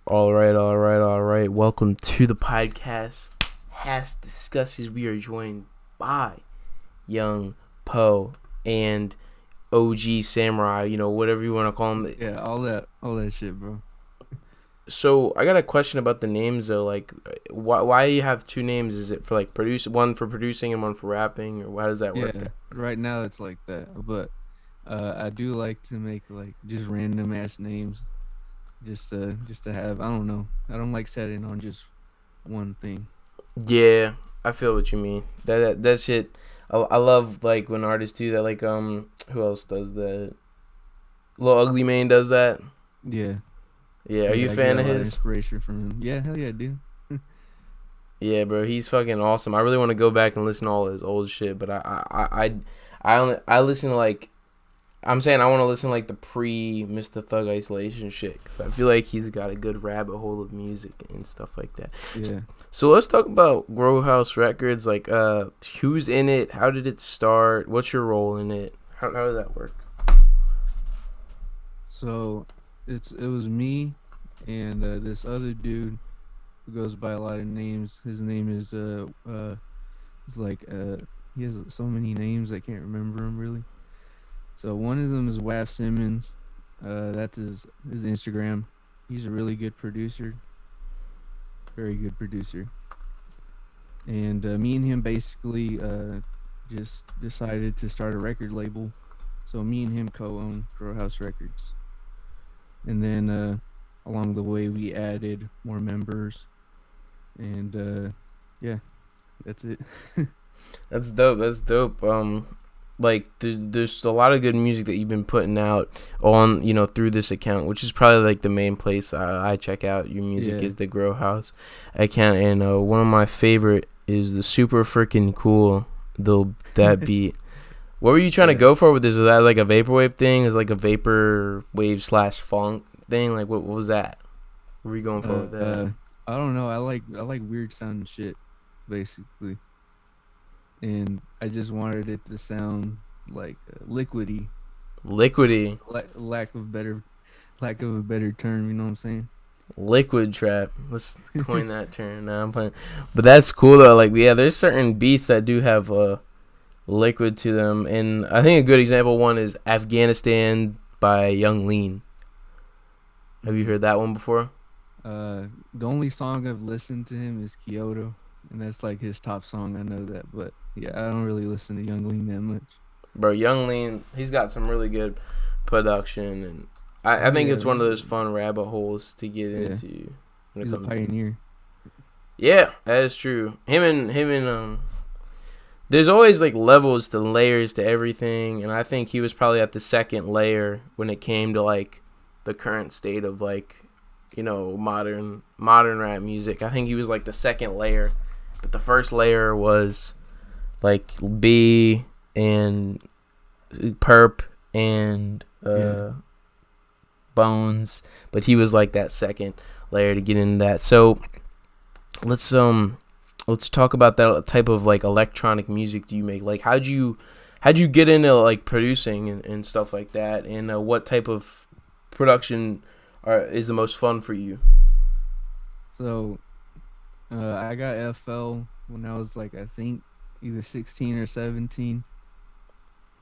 All right. Welcome to the podcast. HASSDISCUSSES. We are joined by Young Poe and OG Samurai. Whatever you want to call him. Yeah, all that shit, bro. So I got a question about the names though. Like, why do you have two names? Is it for like one for producing and one for rapping, or how does that work? Yeah, right now it's like that, but I do like to make like just random ass names, just to have. I don't know. I don't like setting on just one thing. Yeah, I feel what you mean. That shit. I love like when artists do that. Like who else does that? Lil Ugly Mane does that. Yeah, Yeah, are you yeah. a I get fan a of lot of his? inspiration from him. Yeah, hell yeah, dude. Yeah, bro, he's fucking awesome. I really want to go back and listen to all his old shit, but I listen to like I'm saying I want to listen to like the pre Mr. Thug Isolation shit because I feel like he's got a good rabbit hole of music and stuff like that. Yeah. So let's talk about Grow House Records. Like, who's in it? How did it start? What's your role in it? How does that work? So it was me and this other dude who goes by a lot of names. His name is it's like he has so many names I can't remember him really. So one of them is Waf Simmons. That's his Instagram. He's a really good producer, very good producer. And me and him basically just decided to start a record label. So me and him co-own Grow House Records. And then along the way we added more members, and yeah, that's it. That's dope. That's dope. Like there's a lot of good music that you've been putting out on through this account, which is probably like the main place I check out your music Yeah. is the Grow House account, and one of my favorite is the super freaking cool that beat. What were you trying to Yeah. go for with this? Was that like a vaporwave thing? Is like a vaporwave slash funk thing? Like what was that? What were you going for with that? Uh, I don't know. I like weird sounding shit, basically, and I just wanted it to sound like liquidy. Liquidy, Lack of a better term. You know what I'm saying? liquid trap. Let's coin that term. Now I'm playing, but that's cool though. Like yeah, there's certain beats that do have liquid to them, and I think a good example one is Afghanistan by Young Lean. Have you Mm. heard that one before? The only song I've listened to him is Kyoto, and that's like his top song. I know that, but yeah, I don't really listen to Young Lean that much. Bro, Young Lean, he's got some really good production, and I Oh think yeah, it's one of those fun rabbit holes to get yeah, into when it he's a comes. pioneer. Yeah, that is true. Him and there's always like levels to layers to everything, and I think he was probably at the second layer when it came to like the current state of like modern rap music. I think he was like the second layer, but the first layer was like B and Perp and Yeah. Bones, but he was like that second layer to get into that. So let's let's talk about that type of like electronic music do you make. Like how'd you get into like producing and stuff like that, and what type of production is the most fun for you? So I got FL when I was like I think either 16 or 17,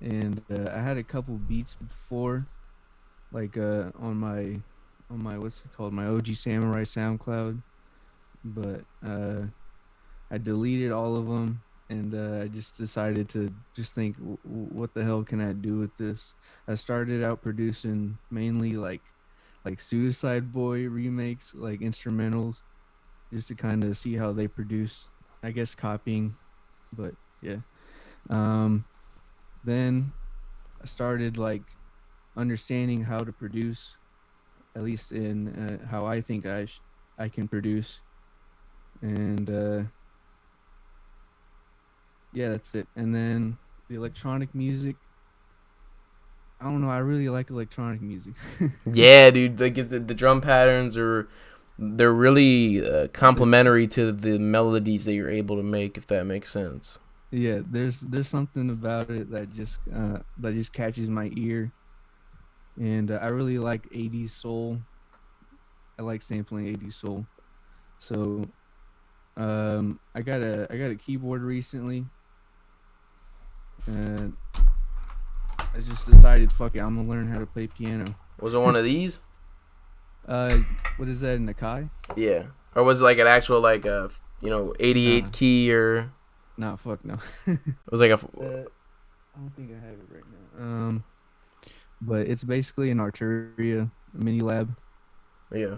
and I had a couple beats before, like on my what's it called, my OG Samurai SoundCloud, but I deleted all of them, and I just decided to just think, what the hell can I do with this? I started out producing mainly like Suicide Boy remakes, like instrumentals, just to kind of see how they produce. I guess copying, but yeah. Um, then I started like understanding how to produce, at least in how I think I can produce, and yeah, that's it. And then the electronic music. I don't know. I really like electronic music. Yeah, dude, like the drum patterns are they're really The- complementary to the melodies that you're able to make, if that makes sense. yeah, there's something about it that just catches my ear, and I really like 80s soul. like sampling 80s soul. So I got a keyboard recently, and I just decided, fuck it, I'm gonna learn how to play piano. Was it one of these? Uh, what is that in the Kai? Yeah. Or was it like an actual like 88 Nah, key, or nah, fuck no. it was like a I don't think I have it right now. But it's basically an Arturia mini lab, yeah.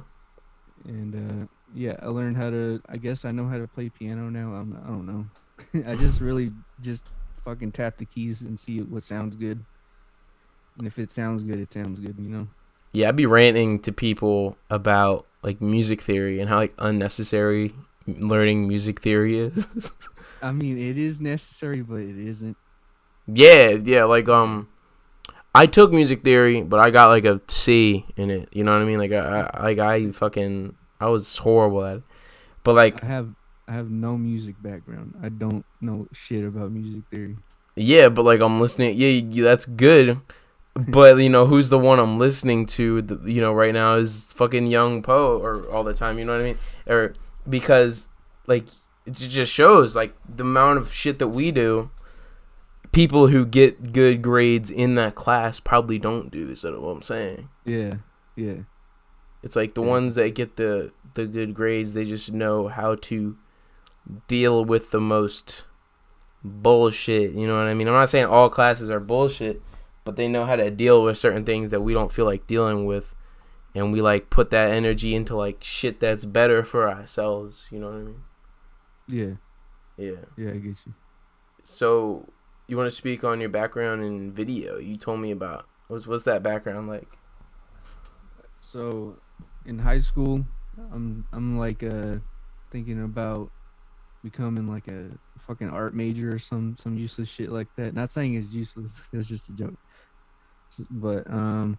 and yeah, I learned how to. I guess I know how to play piano now. I don't know. I just really just fucking tap the keys and see what sounds good, and if it sounds good, it sounds good. You know. Yeah, I'd be ranting to people about like music theory and how like unnecessary learning music theory is. I mean, it is necessary, but it isn't. Yeah, like Yeah. I took music theory, but I got like a C in it. You know what I mean? Like I was horrible at it. But like I have I have no music background. I don't know shit about music theory. yeah, but like I'm listening. Yeah, that's good. But who's the one I'm listening to? Right now is fucking Young Poe or all the time. You know what I mean? Or because like it just shows like the amount of shit that we do. People who get good grades in that class probably don't do. Is that what I'm saying? Yeah, yeah, It's like the yeah, ones that get the good grades. They just know how to deal with the most bullshit. You know what I mean? I'm not saying all classes are bullshit, but they know how to deal with certain things that we don't feel like dealing with, and we like put that energy into like shit that's better for ourselves. You know what I mean? yeah, Yeah. yeah. I get you. So you want to speak on your background in video? You told me about what's that background like? So, in high school, I'm like thinking about becoming like a fucking art major or some useless shit like that. Not saying it's useless. It was just a joke. But I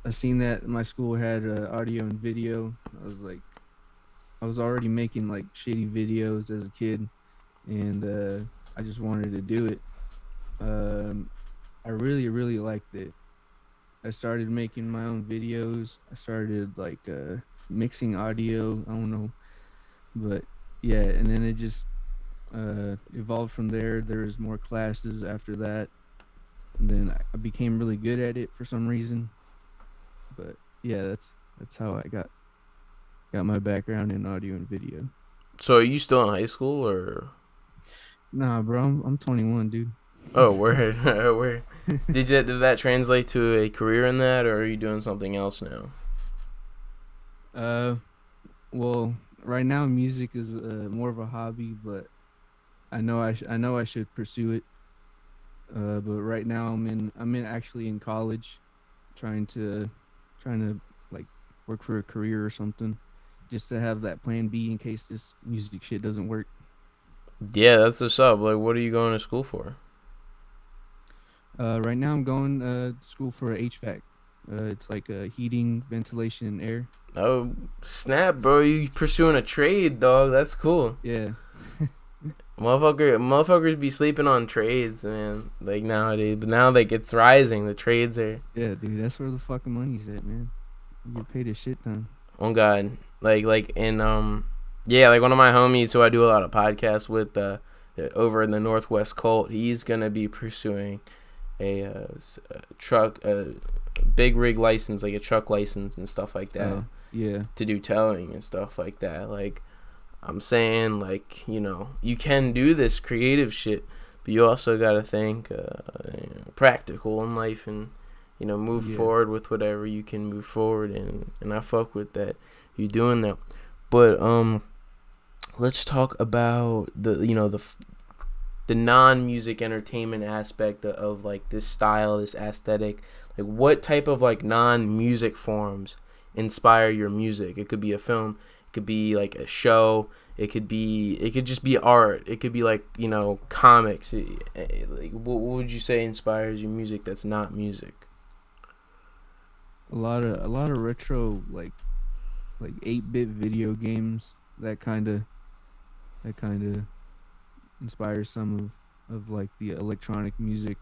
seen that my school had audio and video. I was already making like shitty videos as a kid, and I just wanted to do it. Um, I really liked it. I started making my own videos. I started like mixing audio. I don't know, but yeah, and then it just evolved from there. There's more classes after that, and then I became really good at it for some reason. But yeah, that's how I got my background in audio and video. So are you still in high school or? Nah, bro, I'm 21, dude. Oh, where where did that translate to a career in that, or are you doing something else now? uh, well, right now music is more of a hobby, but I know I should pursue it. But right now I'm in actually in college, trying to trying to like work for a career or something, just to have that plan B in case this music shit doesn't work. Yeah, that's what's up. Like, what are you going to school for? Right now I'm going to school for HVAC. It's like heating, ventilation, and air. Oh, snap, bro! You pursuing a trade, dog? That's cool. Yeah, Motherfuckers be sleeping on trades, man. Like nowadays, but now like it's rising. The trades are yeah, dude. That's where the fucking money's at, man. You get paid a shit ton. on God. Yeah, like one of my homies who I do a lot of podcasts with, over in the Northwest Colt. He's gonna be pursuing a truck, a big rig license, like a truck license and stuff like that, Yeah, to do towing and stuff like that. Like I'm saying, like you can do this creative shit, but you also gotta think practical in life and move yeah. forward with whatever you can move forward and I fuck with that. You doing that, but let's talk about the non-music entertainment aspect of like this style, this aesthetic. Like what type of like non-music forms inspire your music? It could be a film, it could be like a show, it could just be art, it could be like comics. Like what would you say inspires your music that's not music? A lot of retro like 8-bit video games. That kind of inspires some of like the electronic music,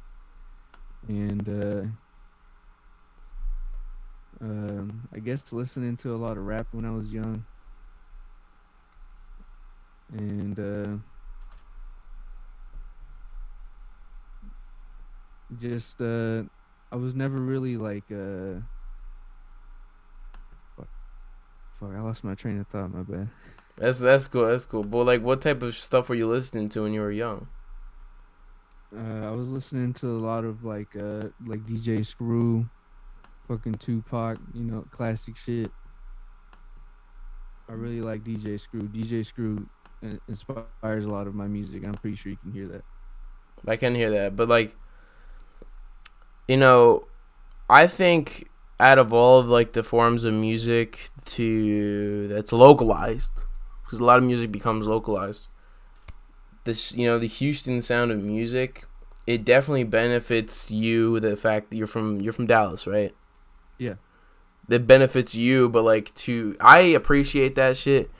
and I guess listening to a lot of rap when I was young, and just I was never really like fuck, fuck, I lost my train of thought. My bad. That's cool. That's cool. But like, what type of stuff were you listening to when you were young? I was listening to a lot of like DJ Screw, fucking Tupac, classic shit. I really like DJ Screw. DJ Screw inspires a lot of my music. I'm pretty sure you can hear that. I can hear that, but like, you know, I think out of all of like the forms of music to that's localized, because a lot of music becomes localized. This, the Houston sound of music, it definitely benefits you. The fact that you're from Dallas, right? Yeah. That benefits you, but like I appreciate that shit.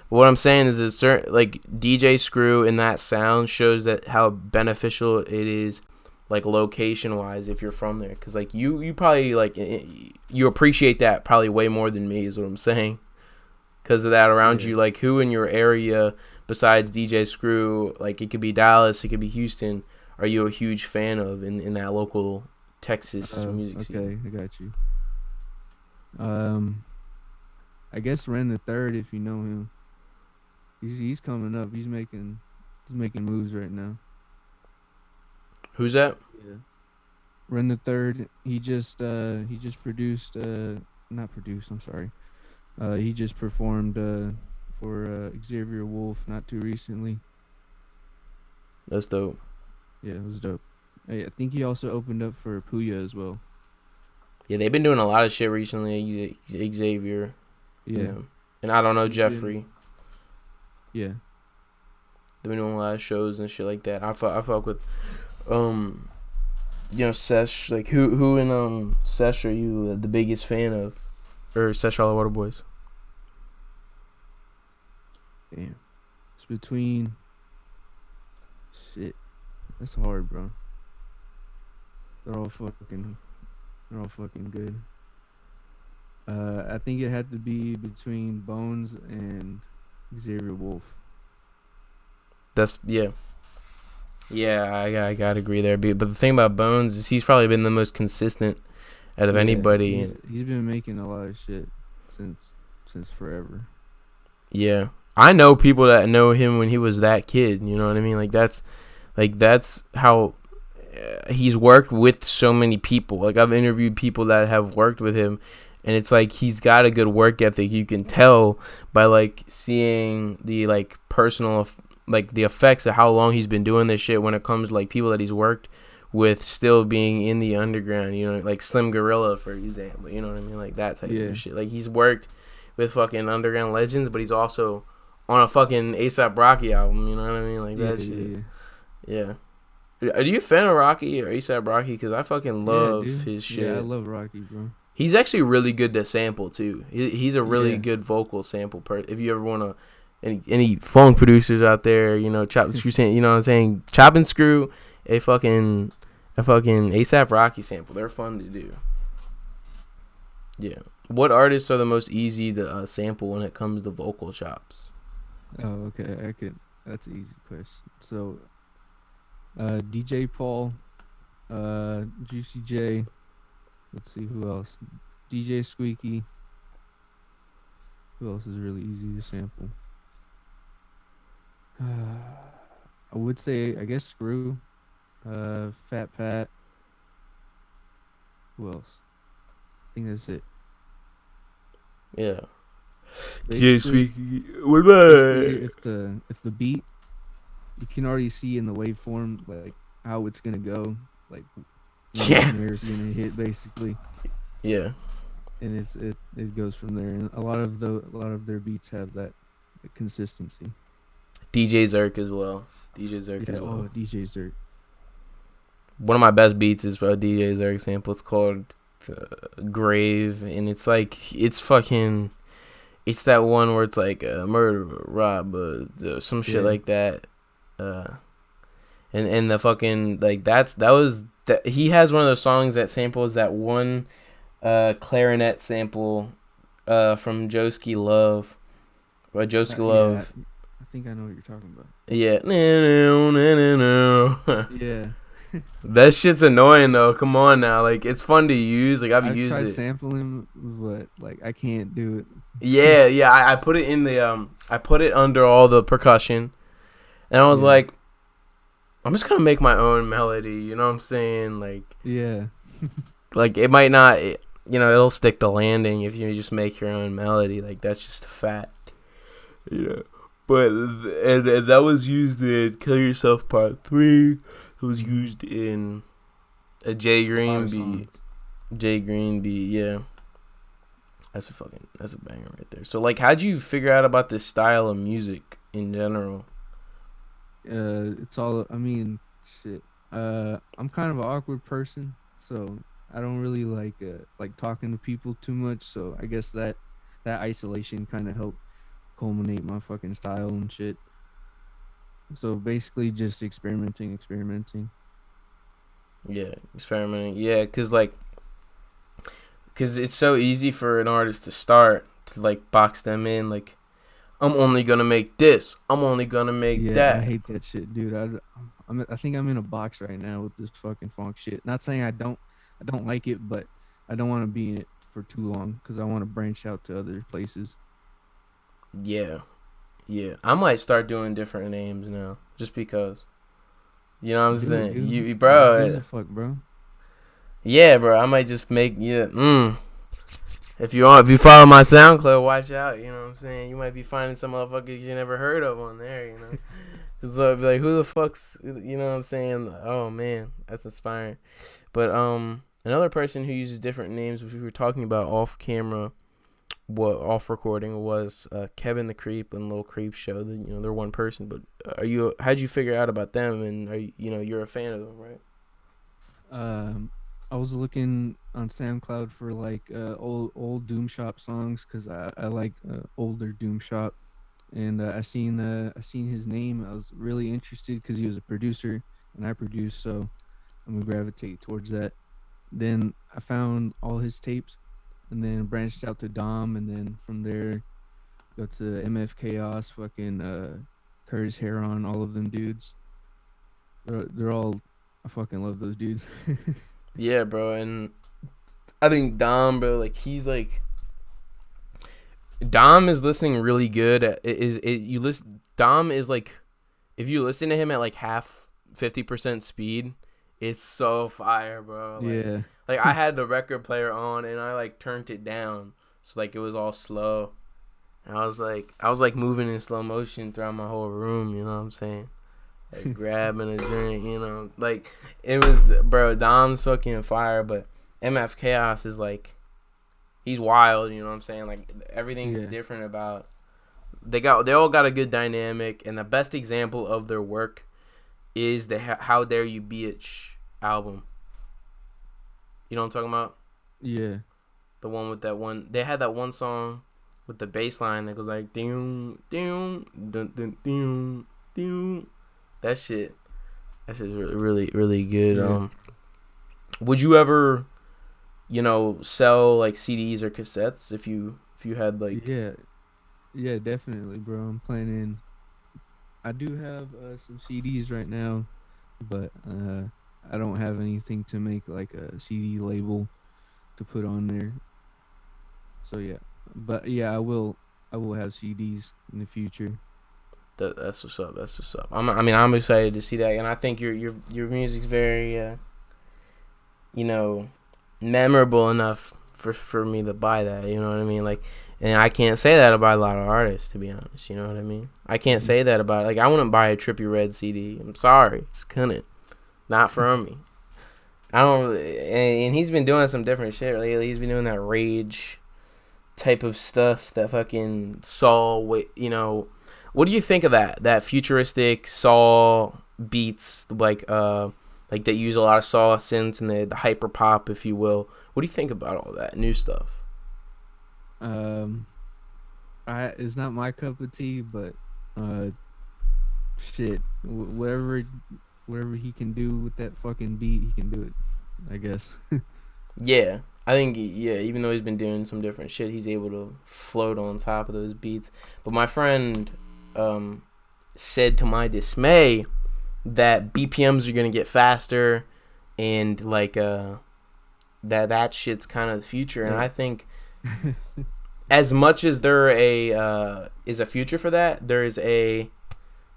But what I'm saying is, a certain like DJ Screw in that sound shows that how beneficial it is, like location wise, if you're from there, because like you probably like you appreciate that probably way more than me is what I'm saying, because of that around Yeah. you. Like, who in your area besides DJ Screw, like it could be Dallas, it could be Houston, are you a huge fan of in that local Texas music scene? Okay, I got you. Um, I guess Ren the Third, if you know him, he's coming up. He's making moves right now. Who's that? Yeah. Ren the Third, he just produced not produced. I'm sorry. He just performed for Xavier Wolf not too recently. That's dope. Yeah, it was dope. I think he also opened up for Puya as well. Yeah, they've been doing a lot of shit recently. Xavier, Yeah, and I don't know he's been. Jeffrey. Yeah, They've been doing a lot of shows and shit like that. I fuck with Sesh. Like, who in Sesh are you the biggest fan of, or Sesh All the Water Boys? damn. It's between shit. That's hard, bro. They're all fucking. They're all fucking good. I think it had to be between Bones and Xavier Wolf. That's yeah. Yeah, I gotta agree there. But the thing about Bones is he's probably been the most consistent out of Yeah, anybody. he's been making a lot of shit since forever. Yeah, I know people that know him when he was that kid. You know what I mean? That's how he's worked with so many people. Like, I've interviewed people that have worked with him, and it's like he's got a good work ethic. You can tell by like seeing the like personal like the effects of how long he's been doing this shit when it comes to like people that he's worked with still being in the underground, like Slim Gorilla, for example, you know what I mean? Like that type Yeah, of shit. Like, he's worked with fucking underground legends, but he's also on a fucking ASAP Rocky album, you know what I mean? Like yeah, that shit. yeah, Yeah. Are you a fan of Rocky or ASAP Rocky? Because I fucking yeah. Yeah, love dude. his shit. Yeah, I love Rocky, bro. He's actually really good to sample too. He's a really Yeah, good vocal sample if you ever want to, any phone producers out there, chop and screw, you know what I'm saying? Chop and screw a fucking ASAP Rocky sample. They're fun to do. Yeah. What artists are the most easy to sample when it comes to vocal chops? Oh, okay. I could. That's an easy question. So, DJ Paul, Juicy J. Let's see who else. DJ Squeaky. Who else is really easy to sample? I would say, I guess Screw. Fat Pat. Who else? I think that's it. Yeah. Basically, What basically, if the beat, you can already see in the waveform like how it's gonna go, like when the Yeah. snare's gonna hit, basically, Yeah. and it goes from there. And a lot of their beats have that consistency. DJ Zerk as well. DJ Zerk Yeah. as well. Oh, DJ Zert. One of my best beats is a DJ Zerk sample. It's called Grave, and it's like it's that one where it's like murder, rob, some shit Yeah. like that. And the fucking like that was that he has one of those songs that samples that one clarinet sample from Joski Love. Or Joski Yeah, Love. I think I know what you're talking about. Yeah. Yeah. That shit's annoying though. Come on now. Like it's fun to use. Like I've I've used tried it. sampling, but like I can't do it. Yeah, yeah. I put it in the I put it under all the percussion. And I was Yeah. like, I'm just gonna make my own melody, you know what I'm saying? Yeah. Like it might not it'll stick the landing if you just make your own melody. Like that's just a fact. But and that was used in Kill Yourself Part 3. It was used in a Jay A lot Green of beat. songs. Jay Green beat, yeah. That's a banger right there. So like how'd you figure out about this style of music in general? It's all. I mean, shit. I'm kind of an awkward person, so I don't really like talking to people too much. So I guess that isolation kind of helped culminate my fucking style and shit. So basically, just experimenting. Yeah, experimenting. Yeah, cause it's so easy for an artist to start to like box them in. Like I'm only gonna make this. I'm only gonna make Yeah, I that. hate that shit, dude. I think I'm in a box right now with this fucking funk shit. Not saying I don't like it, but I don't want to be in it for too long because I want to branch out to other places. Yeah, yeah. I might start doing different names now, just because. You know what I'm Do it, saying? dude. Who gives Bro. a fuck, bro? Yeah, bro. I might just make If you follow my SoundCloud, watch out. You know what I'm saying? You might be finding some motherfuckers you never heard of on there. You know. So I'd be like, who the fuck's, you know what I'm saying? Oh man, that's inspiring. But another person who uses different names, which we were talking about off camera, what off recording, was Kevin the Creep and Lil Creep Show. They're one person. But how'd you figure out about them? And you're a fan of them, right? Um, I was looking on SoundCloud for like old Doom Shop songs because I like older Doom Shop, and I seen his name. I was really interested because he was a producer and I produce, so I'm gonna gravitate towards that. Then I found all his tapes, and then branched out to Dom, and then from there go to MF Chaos, fucking Curtis Heron, all of them dudes. They're all I fucking love those dudes. Yeah, bro. And I think Dom, bro, like he's like Dom is listening really good. Dom is like, if you listen to him at like half 50% speed, it's so fire, bro. Yeah. Like I had the record player on and I like turned it down so like it was all slow. And I was like moving in slow motion throughout my whole room. You know what I'm saying? Like grabbing a drink. Like it was, bro. Dom's fucking fire, but MF Chaos is like, he's wild. You know what I'm saying? Like everything's Yeah. different about. They all got a good dynamic, and the best example of their work is the How Dare You Bitch album. You know what I'm talking about? Yeah. The one with that one. They had that one song with the bass line that goes like doom doom dun dun doom doom. That shit's really really really good. Yeah. Would you ever, sell like CDs or cassettes if you had like. Yeah. Yeah, definitely, bro. I'm planning. I do have some CDs right now, but I don't have anything to make like a CD label to put on there. So yeah, but yeah, I will have CDs in the future. That's what's up. That's what's up. I'm excited to see that, and I think your music's very you know, memorable enough for me to buy that. You know what I mean? Like, and I can't say that about a lot of artists, to be honest. You know what I mean? I can't say that about, like, I wouldn't buy a Trippie Redd CD. I'm sorry, just couldn't. Not for me. I don't really, and he's been doing some different shit lately. He's been doing that rage type of stuff, that fucking soul. What do you think of that futuristic soul beats, like that use a lot of saw synths and the hyper pop, if you will? What do you think about all that new stuff? Um, I it's not my cup of tea, but uh, shit, whatever he can do with that fucking beat, he can do it. I guess. Yeah, I think, yeah, even though he's been doing some different shit, he's able to float on top of those beats. But my friend um, said to my dismay that BPMs are gonna get faster, and like that shit's kind of the future. And I think as much as there is a future for that, there is a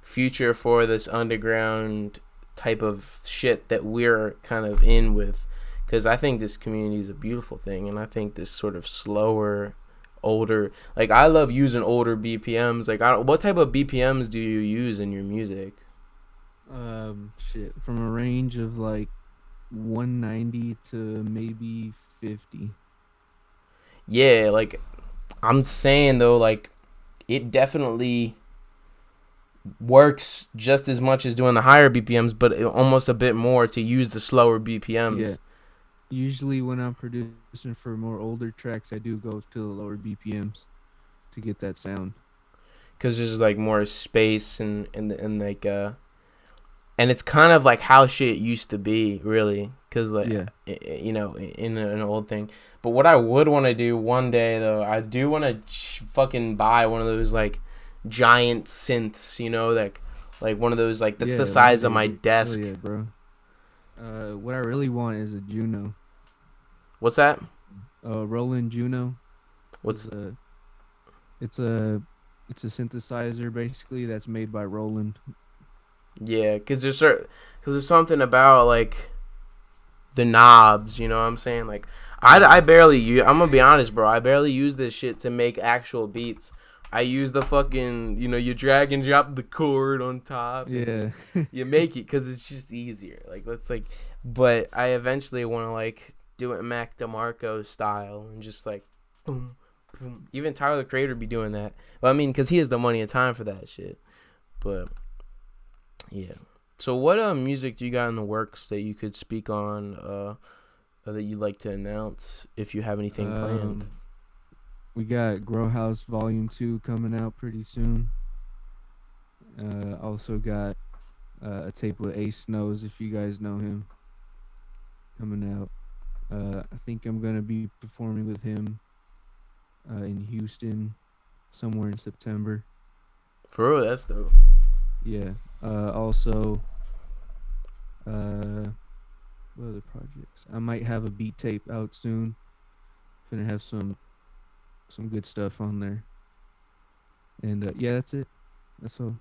future for this underground type of shit that we're kind of in with, because I think this community is a beautiful thing, and I think this sort of slower, older, like I love using older BPMs. Like, what type of BPMs do you use in your music? Shit, from a range of like 190 to maybe 50. Yeah, like I'm saying though, like it definitely works just as much as doing the higher BPMs, but almost a bit more to use the slower BPMs. Yeah. Usually when I'm producing for more older tracks, I do go to the lower BPMs to get that sound. Because there's like more space and like and it's kind of like how shit used to be, really. Because like Yeah. you know, in an old thing. But what I would want to do one day though, I do want to fucking buy one of those like giant synths, you know, like one of those like that's the size of my desk. Oh yeah, bro. What I really want is a Juno. What's that? Roland Juno. What's It's a synthesizer basically that's made by Roland. Yeah, because there's something about like the knobs, you know what I'm saying? Like I barely use. I'm gonna be honest, bro. I barely use this shit to make actual beats. I use the fucking, you know, you drag and drop the chord on top. Yeah. You make it because it's just easier. Like let's like, but I eventually want to like do it Mac DeMarco style and just like boom, boom. Even Tyler the Creator be doing that. Well, I mean, because he has the money and time for that shit. But yeah. So what music do you got in the works that you could speak on? That you'd like to announce if you have anything planned? We got Grow House Volume 2 coming out pretty soon. Also got a tape with Ace Snows, if you guys know him, coming out. I think I'm going to be performing with him in Houston somewhere in September. For real, that's dope. Yeah. Also, what other projects? I might have a beat tape out soon. Gonna have some good stuff on there. And yeah, that's it. That's all.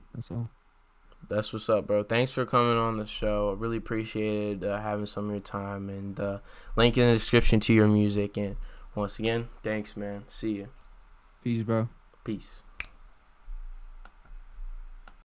That's what's up, bro. Thanks for coming on the show. I really appreciated having some of your time, and link in the description to your music. And once again, thanks, man. See you. Peace, bro. Peace.